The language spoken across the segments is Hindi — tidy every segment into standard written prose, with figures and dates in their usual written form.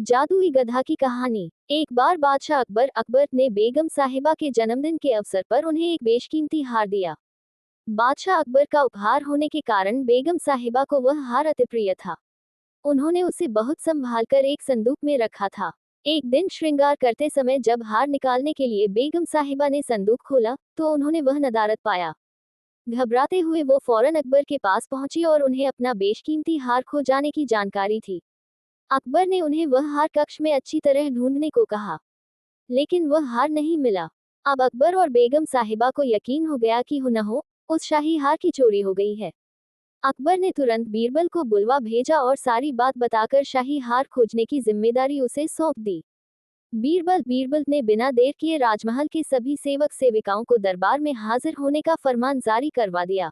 जादुई गधा की कहानी। एक बार बादशाह अकबर ने बेगम साहिबा के जन्मदिन के अवसर पर उन्हें एक बेशकीमती हार दिया। बादशाह अकबर का उपहार होने के कारण बेगम साहिबा को वह हार अति प्रिय था। उन्होंने उसे बहुत संभाल कर एक संदूक में रखा था। एक दिन श्रृंगार करते समय जब हार निकालने के लिए बेगम साहिबा ने संदूक खोला तो उन्होंने वह नदारद पाया। घबराते हुए वो फौरन अकबर के पास पहुंची और उन्हें अपना बेशकीमती हार खो जाने की जानकारी थी। अकबर ने उन्हें वह हार कक्ष में अच्छी तरह ढूंढने को कहा, लेकिन वह हार नहीं मिला। अब अकबर और बेगम साहिबा को यकीन हो गया कि हो न हो उस शाही हार की चोरी हो गई है। अकबर ने तुरंत बीरबल को बुलवा भेजा और सारी बात बताकर शाही हार खोजने की जिम्मेदारी उसे सौंप दी। बीरबल ने बिना देर किए राजमहल के सभी सेवक सेविकाओं को दरबार में हाजिर होने का फरमान जारी करवा दिया।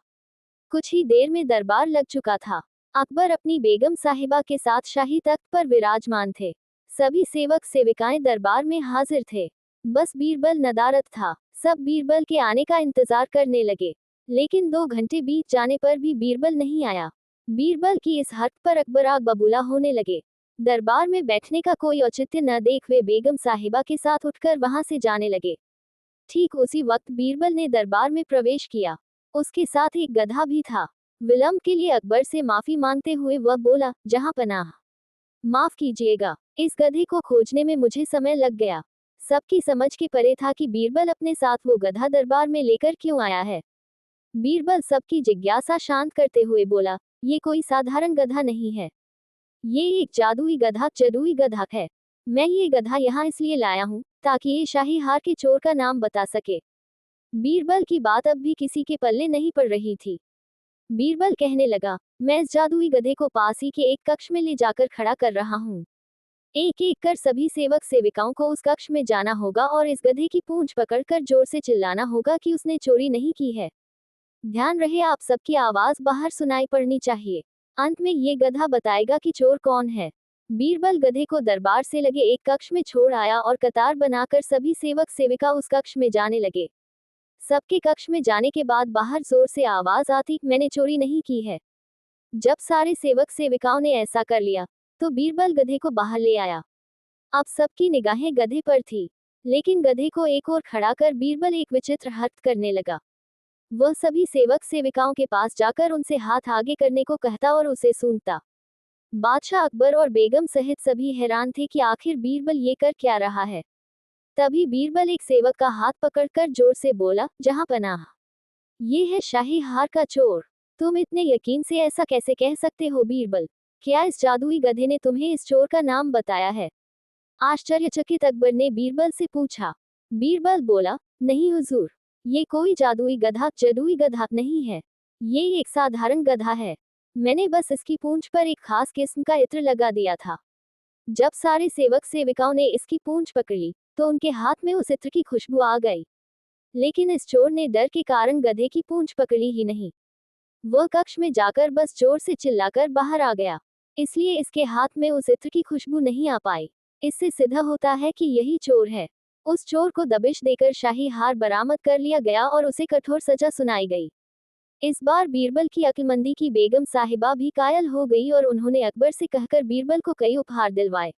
कुछ ही देर में दरबार लग चुका था। अकबर अपनी बेगम साहिबा के साथ शाही तख्त पर विराजमान थे। सभी सेवक सेविकाएं दरबार में हाजिर थे। बस बीरबल नदारद था। सब बीरबल के आने का इंतजार करने लगे, लेकिन 2 घंटे बीत जाने पर भी बीरबल नहीं आया। बीरबल की इस हरकत पर अकबर आग बबूला होने लगे। दरबार में बैठने का कोई औचित्य न देख वे बेगम साहिबा के साथ उठकर वहां से जाने लगे। ठीक उसी वक्त बीरबल ने दरबार में प्रवेश किया। उसके साथ एक गधा भी था। विलंब के लिए अकबर से माफी मांगते हुए वह बोला, जहां पनाह, माफ कीजिएगा, इस गधे को खोजने में मुझे समय लग गया। सबकी समझ के परे था कि बीरबल अपने साथ वो गधा दरबार में लेकर क्यों आया है। बीरबल सबकी जिज्ञासा शांत करते हुए बोला, ये कोई साधारण गधा नहीं है, ये एक जादुई गधा है। मैं ये गधा यहाँ इसलिए लाया हूँ ताकि ये शाही हार के चोर का नाम बता सके। बीरबल की बात अब भी किसी के पल्ले नहीं पड़ रही थी। बीरबल कहने लगा, मैं इस जादुई गधे को पास ही के एक कक्ष में ले जाकर खड़ा कर रहा हूँ। एक एक कर सभी सेवक सेविकाओं को उस कक्ष में जाना होगा और इस गधे की पूंछ पकड़कर जोर से चिल्लाना होगा कि उसने चोरी नहीं की है। ध्यान रहे आप सबकी आवाज बाहर सुनाई पड़नी चाहिए। अंत में ये गधा बताएगा कि चोर कौन है। बीरबल गधे को दरबार से लगे एक कक्ष में छोड़ आया और कतार बनाकर सभी सेवक सेविका उस कक्ष में जाने लगे। सबके कक्ष में जाने के बाद बाहर जोर से आवाज आती, मैंने चोरी नहीं की है। जब सारे सेवक सेविकाओं ने ऐसा कर लिया तो बीरबल गधे को बाहर ले आया। अब सबकी निगाहें गधे पर थी, लेकिन गधे को एक ओर खड़ा कर बीरबल एक विचित्र हरकत करने लगा। वह सभी सेवक सेविकाओं के पास जाकर उनसे हाथ आगे करने को कहता और उसे सूंघता। बादशाह अकबर और बेगम सहित सभी हैरान थे कि आखिर बीरबल ये कर क्या रहा है। तभी बीरबल एक सेवक का हाथ पकड़कर जोर से बोला, जहां पनाह, ये है शाही हार का चोर। तुम इतने यकीन से ऐसा कैसे कह सकते हो बीरबल? क्या इस जादुई गधे ने तुम्हें इस चोर का नाम बताया है? आश्चर्यचकित अकबर ने बीरबल से पूछा। बीरबल बोला, नहीं हुजूर, ये कोई जादुई गधा नहीं है। ये एक साधारण गधा है। मैंने बस इसकी पूंछ पर एक खास किस्म का इत्र लगा दिया था। जब सारे सेवक सेविकाओं ने इसकी पूंछ पकड़ी तो उनके हाथ में उस इत्र की खुशबू आ गई। लेकिन इस चोर ने डर के कारण गधे की पूंछ पकड़ी ही नहीं। वह कक्ष में जाकर बस जोर से चिल्लाकर बाहर आ गया। इसलिए इसके हाथ में उस इत्र की खुशबू नहीं आ पाई। इससे सिद्ध होता है कि यही चोर है। उस चोर को दबिश देकर शाही हार बरामद कर लिया गया और उसे कठोर सजा सुनाई गई। इस बार बीरबल की अक्लमंदी की बेगम साहिबा भी कायल हो गई और उन्होंने अकबर से कहकर बीरबल को कई उपहार दिलवाए।